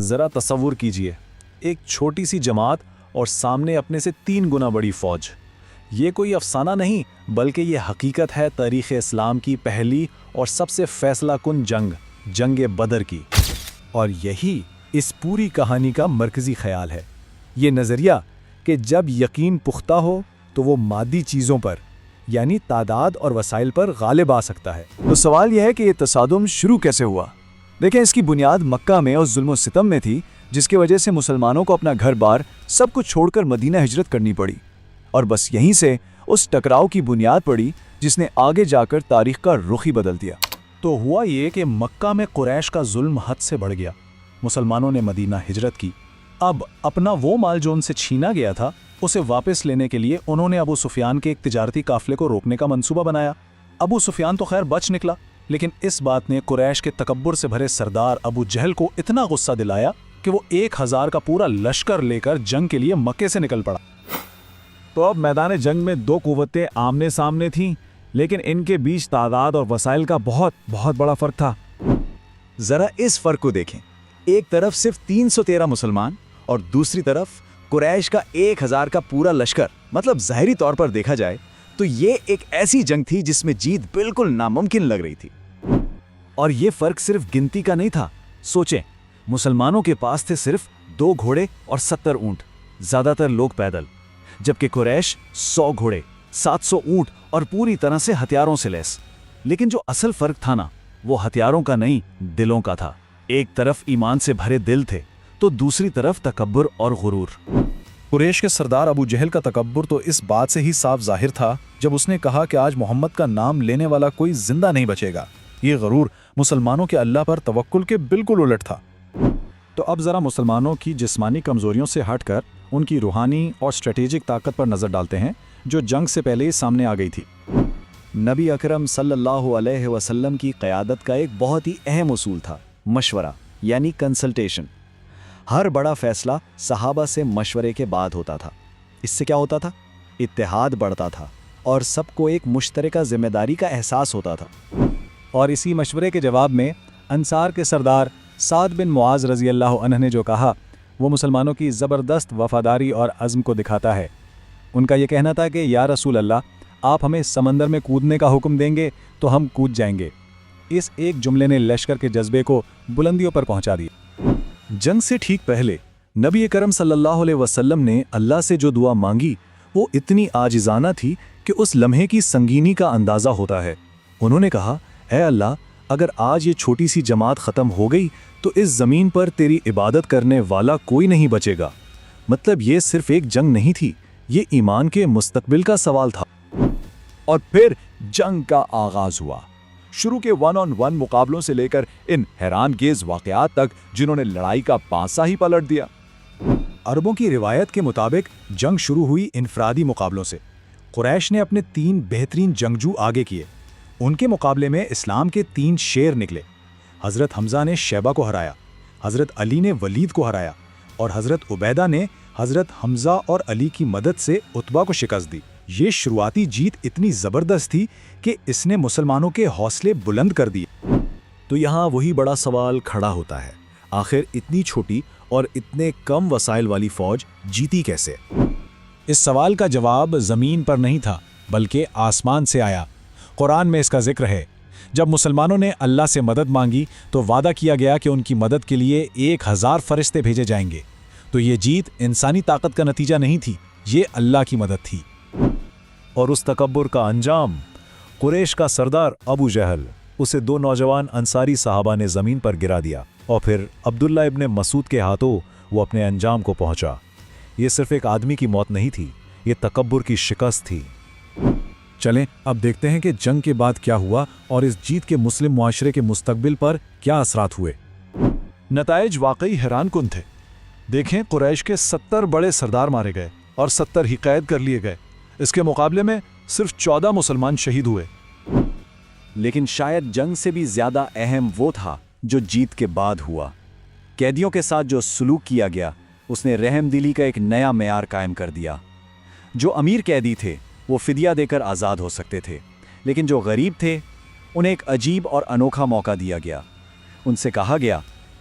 ذرا تصور کیجئے، ایک چھوٹی سی جماعت اور سامنے اپنے سے 3 گنا بڑی فوج۔ یہ کوئی افسانہ نہیں بلکہ یہ حقیقت ہے تاریخ اسلام کی پہلی اور سب سے فیصلہ کن جنگ بدر کی۔ اور یہی اس پوری کہانی کا مرکزی خیال ہے، یہ نظریہ کہ جب یقین پختہ ہو تو وہ مادی چیزوں پر یعنی تعداد اور وسائل پر غالب آ سکتا ہے۔ تو سوال یہ ہے کہ یہ تصادم شروع کیسے ہوا؟ دیکھیں، اس کی بنیاد مکہ میں اس ظلم و ستم میں تھی جس کی وجہ سے مسلمانوں کو اپنا گھر بار سب کچھ چھوڑ کر مدینہ ہجرت کرنی پڑی، اور بس یہیں سے اس ٹکراؤ کی بنیاد پڑی جس نے آگے جا کر تاریخ کا رخ ہی بدل دیا۔ تو ہوا یہ کہ مکہ میں قریش کا ظلم حد سے بڑھ گیا، مسلمانوں نے مدینہ ہجرت کی۔ اب اپنا وہ مال جو ان سے چھینا گیا تھا اسے واپس لینے کے لیے انہوں نے ابو سفیان کے ایک تجارتی قافلے کو روکنے کا منصوبہ بنایا۔ ابو سفیان تو خیر بچ نکلا، لیکن اس بات نے قریش کے تکبر سے بھرے سردار ابو جہل کو اتنا غصہ دلایا کہ وہ 1000 کا پورا لشکر لے کر جنگ کے لیے مکے سے نکل پڑا۔ تو اب میدان جنگ میں 2 قوتیں آمنے سامنے تھیں، لیکن ان کے بیچ تعداد اور وسائل کا بہت بڑا فرق تھا۔ ذرا اس فرق کو دیکھیں، ایک طرف صرف 313 مسلمان اور دوسری طرف قریش کا 1000 کا پورا لشکر۔ مطلب ظاہری طور پر دیکھا جائے تو یہ ایک ایسی جنگ تھی جس میں جیت بالکل ناممکن لگ رہی تھی۔ اور یہ فرق صرف گنتی کا نہیں تھا۔ سوچیں، مسلمانوں کے پاس تھے صرف 2 گھوڑے اور 70 اونٹ، زیادہ تر لوگ پیدل، جبکہ قریش 100 گھوڑے، 700 اونٹ اور پوری طرح سے ہتھیاروں سے لیس۔ لیکن جو اصل فرق تھا نا، وہ ہتھیاروں کا نہیں، دلوں کا تھا۔ ایک طرف ایمان سے بھرے دل تھے تو دوسری طرف تکبر اور غرور۔ قریش کے سردار ابو جہل کا تکبر تو اس بات سے ہی صاف ظاہر تھا جب اس نے کہا کہ آج محمد کا نام لینے والا کوئی زندہ نہیں بچے گا۔ یہ غرور مسلمانوں کے اللہ پر توکل کے بالکل الٹ تھا۔ تو اب ذرا مسلمانوں کی جسمانی کمزوریوں سے ہٹ کر ان کی روحانی اور اسٹریٹجک طاقت پر نظر ڈالتے ہیں جو جنگ سے پہلے ہی سامنے آ گئی تھی۔ نبی اکرم صلی اللہ علیہ وسلم کی قیادت کا ایک بہت ہی اہم اصول تھا، مشورہ یعنی کنسلٹیشن۔ ہر بڑا فیصلہ صحابہ سے مشورے کے بعد ہوتا تھا۔ اس سے کیا ہوتا تھا؟ اتحاد بڑھتا تھا اور سب کو ایک مشترکہ ذمہ داری کا احساس ہوتا تھا۔ اور اسی مشورے کے جواب میں انصار کے سردار سعد بن معاذ رضی اللہ عنہ نے جو کہا وہ مسلمانوں کی زبردست وفاداری اور عزم کو دکھاتا ہے۔ ان کا یہ کہنا تھا کہ یا رسول اللہ، آپ ہمیں سمندر میں کودنے کا حکم دیں گے تو ہم کود جائیں گے۔ اس ایک جملے نے لشکر کے جذبے کو بلندیوں پر پہنچا دیا۔ جنگ سے ٹھیک پہلے نبی کرم صلی اللہ علیہ وسلم نے اللہ سے جو دعا مانگی وہ اتنی عاجزانہ تھی کہ اس لمحے کی سنگینی کا اندازہ ہوتا ہے۔ انہوں نے کہا، اے اللہ، اگر آج یہ چھوٹی سی جماعت ختم ہو گئی تو اس زمین پر تیری عبادت کرنے والا کوئی نہیں بچے گا۔ مطلب یہ صرف ایک جنگ نہیں تھی، یہ ایمان کے مستقبل کا سوال تھا۔ اور پھر جنگ کا آغاز ہوا، شروع کے 1 on 1 مقابلوں سے لے کر ان حیران گیز واقعات تک جنہوں نے لڑائی کا پانسا ہی پلٹ دیا۔ عربوں کی روایت کے مطابق جنگ شروع ہوئی انفرادی مقابلوں سے۔ قریش نے اپنے 3 بہترین جنگجو آگے کیے، ان کے مقابلے میں اسلام کے 3 شیر نکلے۔ حضرت حمزہ نے شیبہ کو ہرایا، حضرت علی نے ولید کو ہرایا اور حضرت عبیدہ نے حضرت حمزہ اور علی کی مدد سے عتبہ کو شکست دی۔ یہ شروعاتی جیت اتنی زبردست تھی کہ اس نے مسلمانوں کے حوصلے بلند کر دیے۔ تو یہاں وہی بڑا سوال کھڑا ہوتا ہے، آخر اتنی چھوٹی اور اتنے کم وسائل والی فوج جیتی کیسے؟ اس سوال کا جواب زمین پر نہیں تھا بلکہ آسمان سے آیا۔ قرآن میں اس کا ذکر ہے، جب مسلمانوں نے اللہ سے مدد مانگی تو وعدہ کیا گیا کہ ان کی مدد کے لیے 1000 فرشتے بھیجے جائیں گے۔ تو یہ جیت انسانی طاقت کا نتیجہ نہیں تھی، یہ اللہ کی مدد تھی۔ اور اس تکبر کا انجام، قریش کا سردار ابو جہل، اسے 2 نوجوان انصاری صحابہ نے زمین پر گرا دیا اور پھر عبداللہ ابن مسعود کے ہاتھوں وہ اپنے انجام کو پہنچا۔ یہ صرف ایک آدمی کی موت نہیں تھی، یہ تکبر کی شکست تھی۔ چلیں اب دیکھتے ہیں کہ جنگ کے بعد کیا ہوا اور اس جیت کے مسلم معاشرے کے مستقبل پر کیا اثرات ہوئے۔ نتائج واقعی حیران کن تھے۔ دیکھیں، قریش کے 70 بڑے سردار مارے گئے اور 70 ہی قید کر لیے گئے۔ اس کے مقابلے میں صرف 14 مسلمان شہید ہوئے۔ لیکن شاید جنگ سے بھی زیادہ اہم وہ تھا جو جیت کے بعد ہوا۔ قیدیوں کے ساتھ جو سلوک کیا گیا اس نے رحم دلی کا ایک نیا معیار قائم کر دیا۔ جو امیر قیدی تھے وہ فدیہ دے کر آزاد ہو سکتے تھے، لیکن جو غریب تھے انہیں ایک عجیب اور انوکھا موقع دیا گیا۔ ان سے کہا گیا،